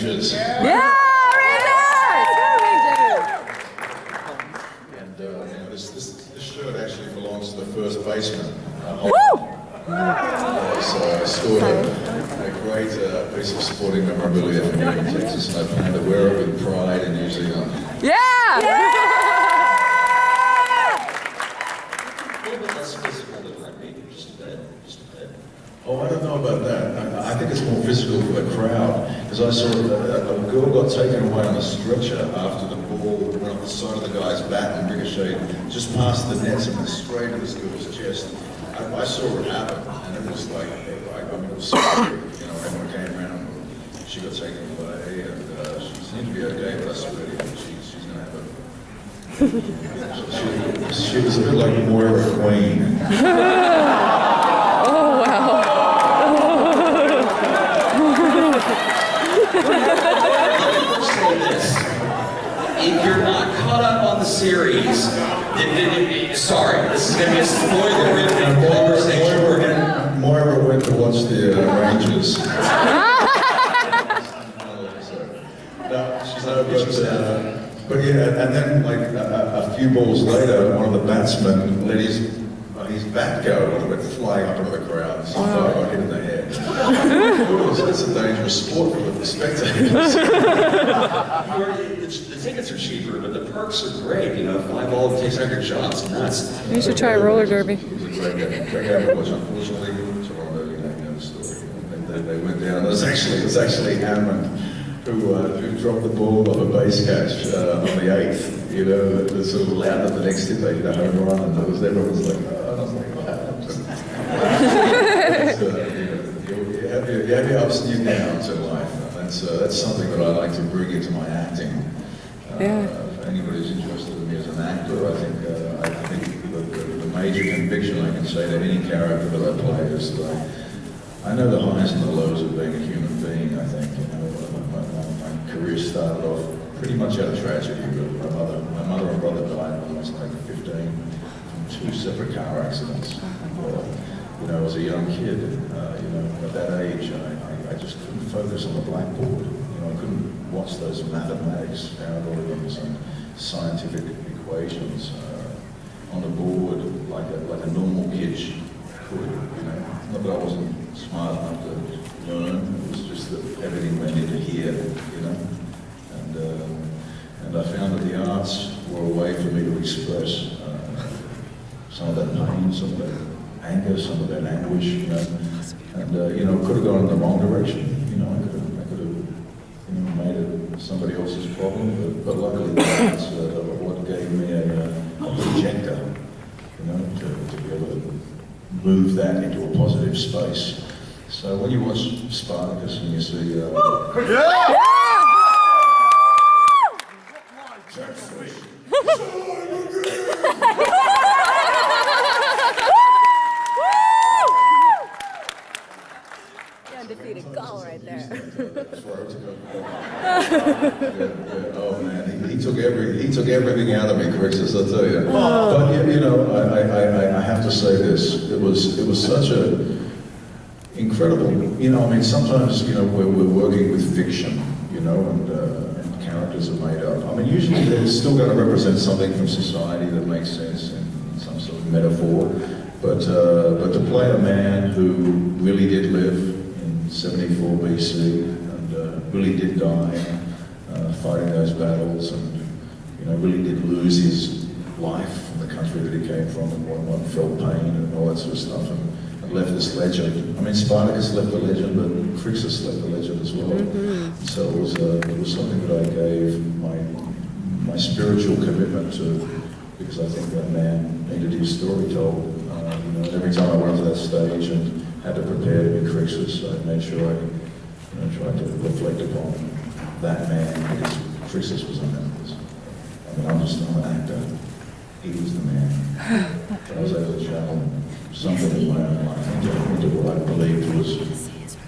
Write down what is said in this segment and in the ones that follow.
Rangers. Yeah, And this shirt actually belongs to the first baseman. So I scored a great piece of sporting memorabilia from here in Texas, and I plan to wear it with pride in New Zealand. Yeah! A little bit less physical than rugby, just a bit. Oh, I don't know about that. I think it's more physical for the crowd, because I saw a girl got taken away on a stretcher after the ball went off the side of the guy's bat and ricocheted just past the nets and went straight to this girl's chest. I saw it happen, and it was like, it was so weird. Everyone came around, she got taken away, and she seemed to be okay, but I swear to you, she's going to have she was a bit like Moira Queen. Oh, wow. Say this. If you're not caught up on the series, sorry, this is going to be a spoiler-ridden conversation. Moira went to watch the Rangers. But yeah, and then like a few balls later, one of the batsmen let his bat go and it went flying up into the crowd. So I got hit in the head. It's a dangerous sport for the spectators. The tickets are cheaper, but the perks are great. 5 ball takes 100 shots. Nuts. You should try roller derby. It was a great game to watch. Unfortunately, Toronto, you know the story. They went down. It was actually Hammond who dropped the ball off a base catch on the 8th. The sort of loud at the next hit, they hit a home run, and everyone was like, oh, and I was like, what happened? You have your ups and your downs in life, and that's something that I like to bring into my acting. For anybody who's interested in me as an actor, I think the major conviction I can say to any character that I play is that I know the highs and the lows of being a human being. I think my career started off pretty much out of tragedy. My mother and brother died when I was like 15 from 2 separate car accidents. And, as a young kid, at that age, I just couldn't focus on the blackboard. I couldn't watch those mathematics, algorithms, and scientific equations on the board like a normal kid could. Not that I wasn't smart enough to learn. It was just that everything went into here. And I found that the arts were a way for me to express some of that pain, some of that anger, some of that anguish, and could have gone in the wrong direction. I could have made it somebody else's problem, but luckily the arts are what gave me a projector, to be able to move that into a positive space. So when you watch Spartacus and you see Undefeated goal right there. Oh man, he took everything out of me, Crixus, I'll tell you. But I have to say this: it was such a incredible. Sometimes we're working with fiction, and characters are made up. Usually they're still going to represent something from society that makes sense in some sort of metaphor. But to play a man who really did live 74 BC and really did die fighting those battles, and really did lose his life from the country that he came from, and one felt pain and all that sort of stuff, and left this legend. Spartacus left a legend, but Crixus left a legend as well. So it was something that I gave my spiritual commitment to, because I think that man needed his story told. Every time I went to that stage and had to prepare to be Crixus, I made sure I tried to reflect upon that man, because Crixus was a man. I'm just an actor. He was the man. I was able to channel something in my own life into what I believed was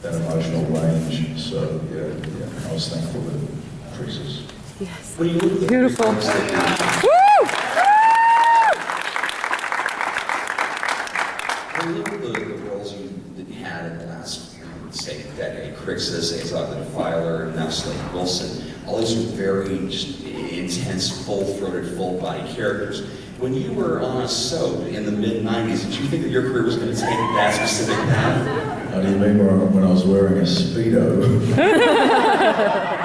that emotional range. So yeah, I was thankful to Crixus. Yes. Beautiful. When you look at the roles that you had in the last, say, decade, Crixus, Aesop the Defiler, and now Slade Wilson. All these are very just intense, full-throated, full-body characters. When you were on a soap in the mid-90s, did you think that your career was going to take that specific path? How do you mean when I was wearing a Speedo? You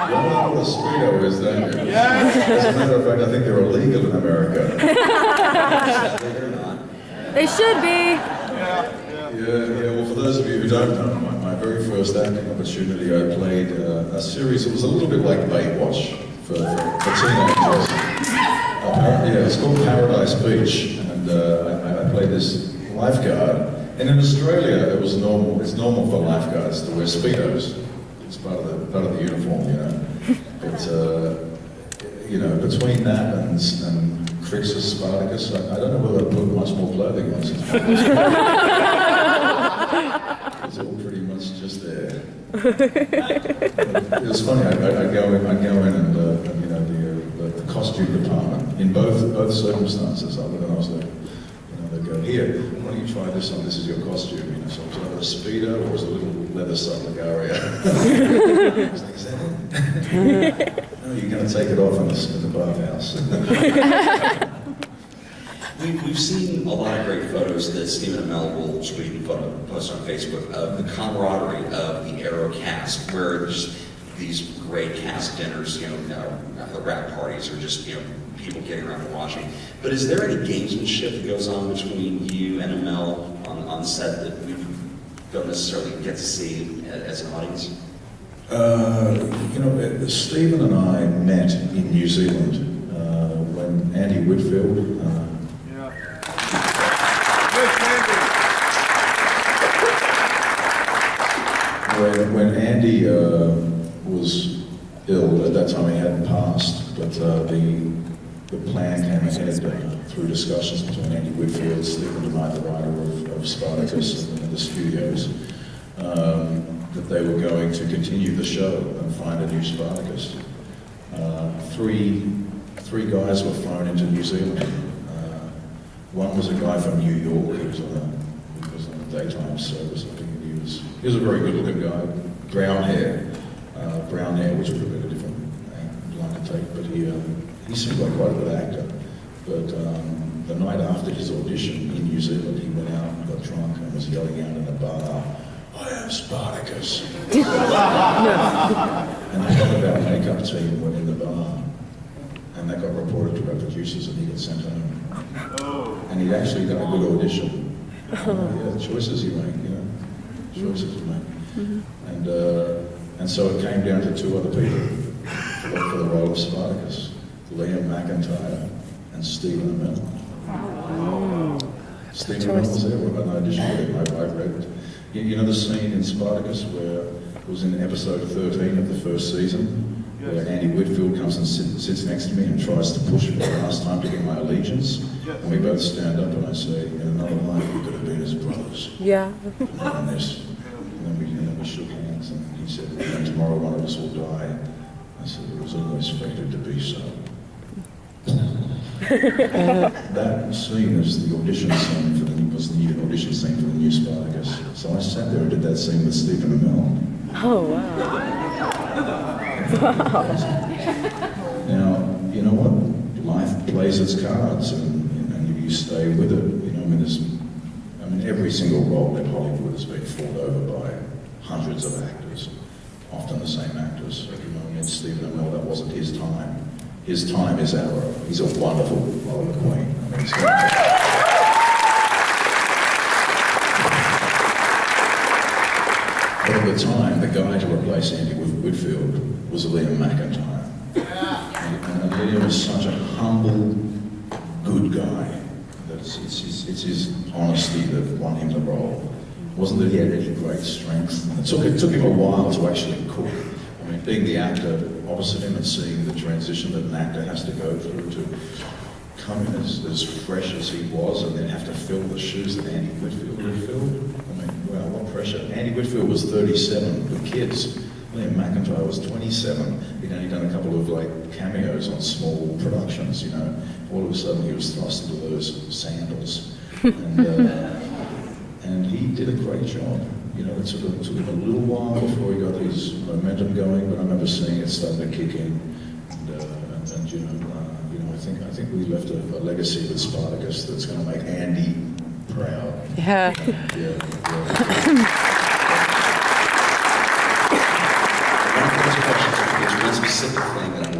know what a Speedo is, don't you? As a matter of fact, I think they're illegal in America. They're not. They should be. Yeah, well, for those of you who don't know, my very first acting opportunity, I played a series that was a little bit like Baywatch for teenagers. Yeah, it's called Paradise Beach, and I played this lifeguard. And in Australia, it was normal. It's normal for lifeguards to wear Speedos. It's part of the uniform, you know. But you know, between that and Crixus Spartacus, I don't know whether I put much more clothing on. It's all pretty much just there. It was funny. I'd go in and you know, the costume department in both circumstances. I was there. They'd go, here, why don't you try this on? This is your costume. You know, so it was either a Speedo or it was a little leather Sublegaria. I was like, is that it? No, you're going to take it off in the bathhouse. We've seen a lot of great photos that Stephen Amell will tweet and post on Facebook of the camaraderie of the Arrow cast, where just these great cast dinners, you know, the rap parties, or just, you know, people getting around and watching. But is there any gamesmanship that goes on between you and Amell on set that we don't necessarily get to see as an audience? You know, Stephen and I met in New Zealand when Andy Whitfield. When Andy was ill, at that time he hadn't passed, but the plan came ahead through discussions between Andy Whitfield, Stephen and I, the writer of Spartacus, and the studios, that they were going to continue the show and find a new Spartacus. Three guys were flown into New Zealand. One was a guy from New York. He was on the daytime service. I think he was a very good-looking guy, brown hair, which would have been a different line to take. But he seemed like quite a good actor. But the night after his audition in New Zealand, he went out and got drunk and was yelling out in a bar, "I am Spartacus." And they got about makeup team went in the bar, and that got reported to our producers, and he got sent home. And he'd actually done a good audition. Yeah, the choices he made, you know, choices he made. And so it came down to two other people for the role of Spartacus: Liam McIntyre and Stephen Amell. Stephen Amell was there when I auditioned with him. I read, you know, the scene in Spartacus where it was in episode 13 of the first season, where Andy Whitfield comes and sits next to me and tries to push for the last time to get my allegiance. And we both stand up and I say, in another life we could have been as brothers. Yeah. And then we shook hands, and he said, tomorrow one of us will die. I said, it was always fated to be so. That scene is the audition scene was the audition scene for the new Spartacus. So I sat there and did that scene with Stephen Amell. Oh, wow. Now, you know what? Life plays its cards, and you stay with it. You know, I mean, every single role in Hollywood has been fought over by hundreds of actors, often the same actors. You know, I mean, Stephen Amell, that wasn't his time. His time is Arrow. He's a wonderful Oliver Queen. I mean, but at the time, the guy to replace Andy Whitfield was Liam McIntyre. And Liam was such a humble, good guy. It's his honesty that won him the role. It wasn't that he had any great strength. It took him a while to actually cook. I mean, being the actor opposite him and seeing the transition that an actor has to go through to come in as fresh as he was and then have to fill the shoes that Andy Whitfield would fill. I mean, wow, what pressure. Andy Whitfield was 37 with kids. Liam McIntyre was 27. He'd only done a couple of cameos on small productions, you know. All of a sudden he was thrust into those sandals. And he did a great job. you know, it took a little while before we got these momentum going, but I remember seeing it starting to kick in. And you know, I think we left a legacy with Spartacus that's going to make Andy proud. Yeah. Yeah. There's one specific thing that